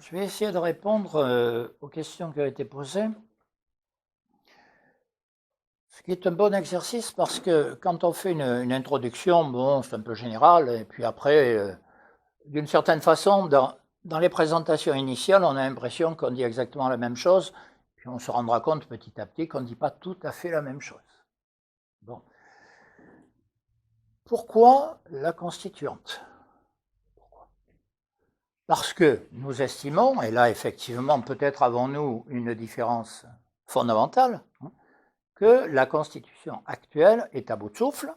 Je vais essayer de répondre aux questions qui ont été posées. Ce qui est un bon exercice parce que quand on fait une introduction, bon, c'est un peu général, et puis après, d'une certaine façon, dans les présentations initiales, on a l'impression qu'on dit exactement la même chose, puis on se rendra compte petit à petit qu'on ne dit pas tout à fait la même chose. Bon. Pourquoi la constituante ? Parce que nous estimons, et là effectivement peut-être avons-nous une différence fondamentale, que la Constitution actuelle est à bout de souffle,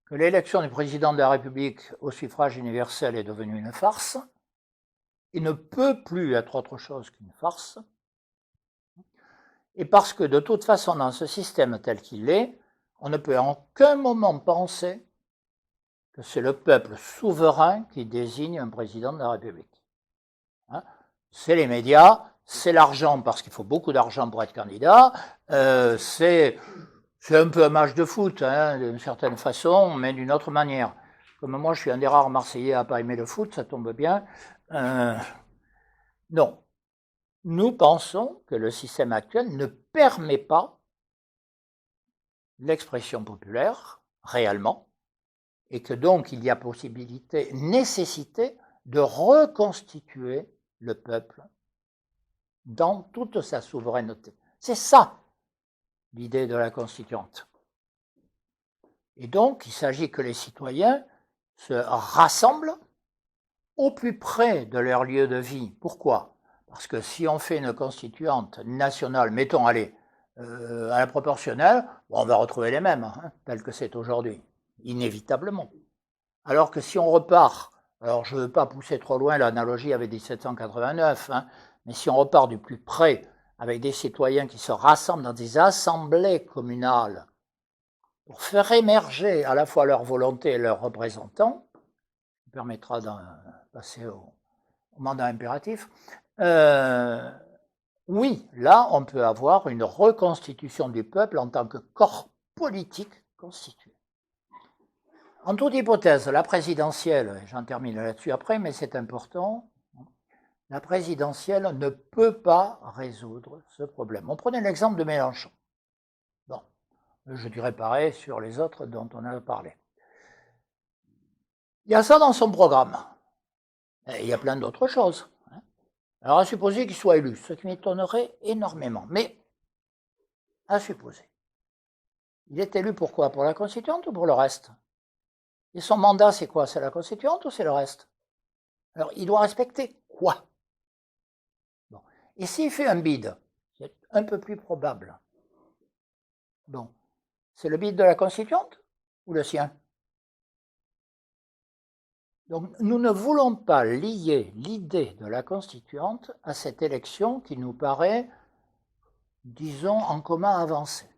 que l'élection du président de la République au suffrage universel est devenue une farce, et ne peut plus être autre chose qu'une farce, et parce que de toute façon dans ce système tel qu'il est, on ne peut en aucun moment penser que c'est le peuple souverain qui désigne un président de la République. C'est les médias, c'est l'argent, parce qu'il faut beaucoup d'argent pour être candidat, c'est un peu un match de foot, d'une certaine façon, mais d'une autre manière. Comme moi, je suis un des rares Marseillais à ne pas aimer le foot, ça tombe bien. Non. Nous pensons que le système actuel ne permet pas l'expression populaire, réellement, et que donc il y a possibilité, nécessité de reconstituer le peuple dans toute sa souveraineté. C'est ça l'idée de la constituante. Et donc, il s'agit que les citoyens se rassemblent au plus près de leur lieu de vie. Pourquoi ? Parce que si on fait une constituante nationale, mettons, allez, à la proportionnelle, bon, on va retrouver les mêmes, tels que c'est aujourd'hui, inévitablement. Alors que si on repart, alors je ne veux pas pousser trop loin l'analogie avec 1789, mais si on repart du plus près avec des citoyens qui se rassemblent dans des assemblées communales pour faire émerger à la fois leur volonté et leurs représentants, qui permettra de passer au mandat impératif, oui, là, on peut avoir une reconstitution du peuple en tant que corps politique constitué. En toute hypothèse, la présidentielle, j'en termine là-dessus après, mais c'est important, la présidentielle ne peut pas résoudre ce problème. On prenait l'exemple de Mélenchon. Bon, je dirais pareil sur les autres dont on a parlé. Il y a ça dans son programme. Et il y a plein d'autres choses. Alors, à supposer qu'il soit élu, ce qui m'étonnerait énormément. Mais, à supposer. Il est élu pour quoi ? Pour la constituante ou pour le reste ? Et son mandat, c'est quoi ? C'est la constituante ou c'est le reste ? Alors, il doit respecter quoi ? Bon. Et s'il fait un bid, c'est un peu plus probable. Bon. C'est le bid de la constituante ou le sien ? Donc, nous ne voulons pas lier l'idée de la constituante à cette élection qui nous paraît, disons, en commun avancé.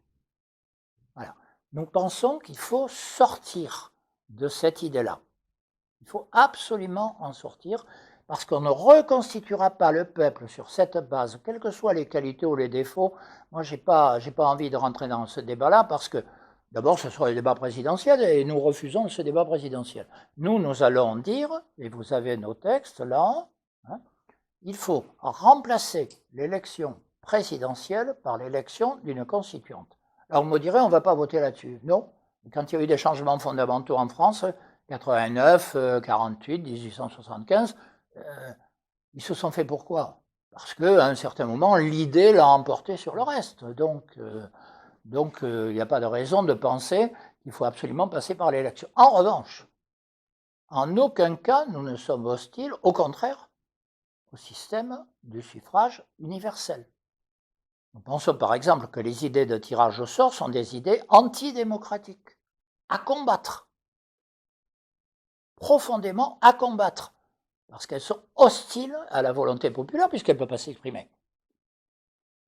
Voilà. Nous pensons qu'il faut sortir de cette idée-là. Il faut absolument en sortir parce qu'on ne reconstituera pas le peuple sur cette base, quelles que soient les qualités ou les défauts. Moi, j'ai pas envie de rentrer dans ce débat-là parce que d'abord, ce sera le débat présidentiel et nous refusons ce débat présidentiel. Nous allons dire, et vous avez nos textes là, il faut remplacer l'élection présidentielle par l'élection d'une constituante. Alors, vous me direz, on ne va pas voter là-dessus. Non. Quand il y a eu des changements fondamentaux en France, 89, 48, 1875, ils se sont fait pourquoi ? Parce qu'à un certain moment, l'idée l'a emporté sur le reste. Donc, il n'y a pas de raison de penser qu'il faut absolument passer par l'élection. En revanche, en aucun cas, nous ne sommes hostiles, au contraire, au système du suffrage universel. Nous pensons par exemple que les idées de tirage au sort sont des idées antidémocratiques, à combattre, profondément à combattre, parce qu'elles sont hostiles à la volonté populaire puisqu'elles ne peuvent pas s'exprimer.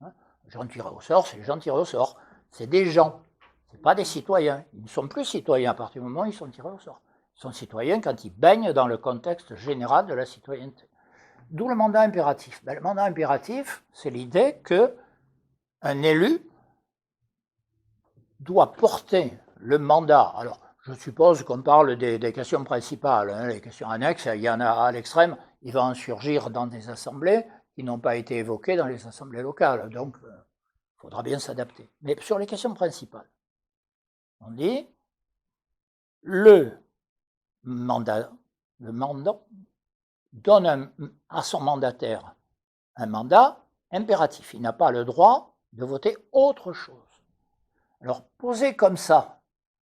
Les gens tirés au sort, c'est les gens tirés au sort. C'est des gens, ce n'est pas des citoyens. Ils ne sont plus citoyens à partir du moment où ils sont tirés au sort. Ils sont citoyens quand ils baignent dans le contexte général de la citoyenneté. D'où le mandat impératif. Le mandat impératif, c'est l'idée qu'un élu doit porter le mandat. Alors, je suppose qu'on parle des questions principales. Les questions annexes, il y en a à l'extrême, il va en surgir dans des assemblées qui n'ont pas été évoquées dans les assemblées locales. Donc, il faudra bien s'adapter. Mais sur les questions principales, on dit le mandat donne à son mandataire un mandat impératif. Il n'a pas le droit de voter autre chose. Alors, posé comme ça,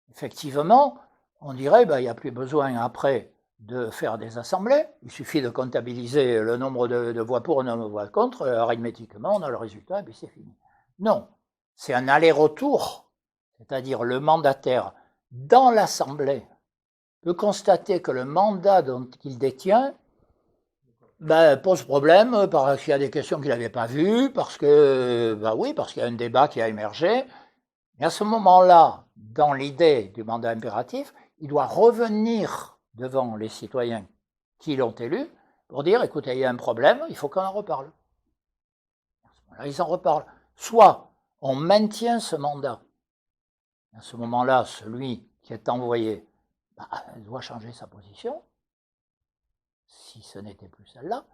effectivement, on dirait il n'y a plus besoin après de faire des assemblées. Il suffit de comptabiliser le nombre de voix pour et le nombre de voix contre. Arithmétiquement, on a le résultat et puis c'est fini. Non, c'est un aller-retour, c'est-à-dire le mandataire dans l'Assemblée peut constater que le mandat qu'il détient pose problème parce qu'il y a des questions qu'il n'avait pas vues, parce que, parce qu'il y a un débat qui a émergé. Et à ce moment-là, dans l'idée du mandat impératif, il doit revenir devant les citoyens qui l'ont élu pour dire, écoutez, il y a un problème, il faut qu'on en reparle. À ce moment-là, ils en reparlent. Soit on maintient ce mandat. À ce moment-là, celui qui est envoyé doit changer sa position, si ce n'était plus celle-là,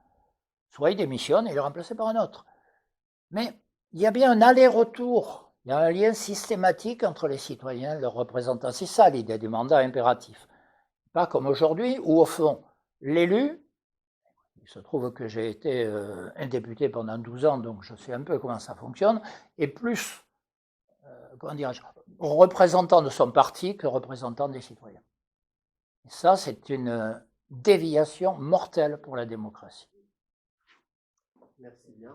soit il démissionne et il est remplacé par un autre. Mais il y a bien un aller-retour, il y a un lien systématique entre les citoyens et leurs représentants. C'est ça l'idée du mandat impératif. Pas comme aujourd'hui, où au fond, l'élu, il se trouve que j'ai été un député pendant 12 ans, donc je sais un peu comment ça fonctionne, est plus, représentant de son parti que représentant des citoyens. Et ça, c'est une déviation mortelle pour la démocratie. Merci bien.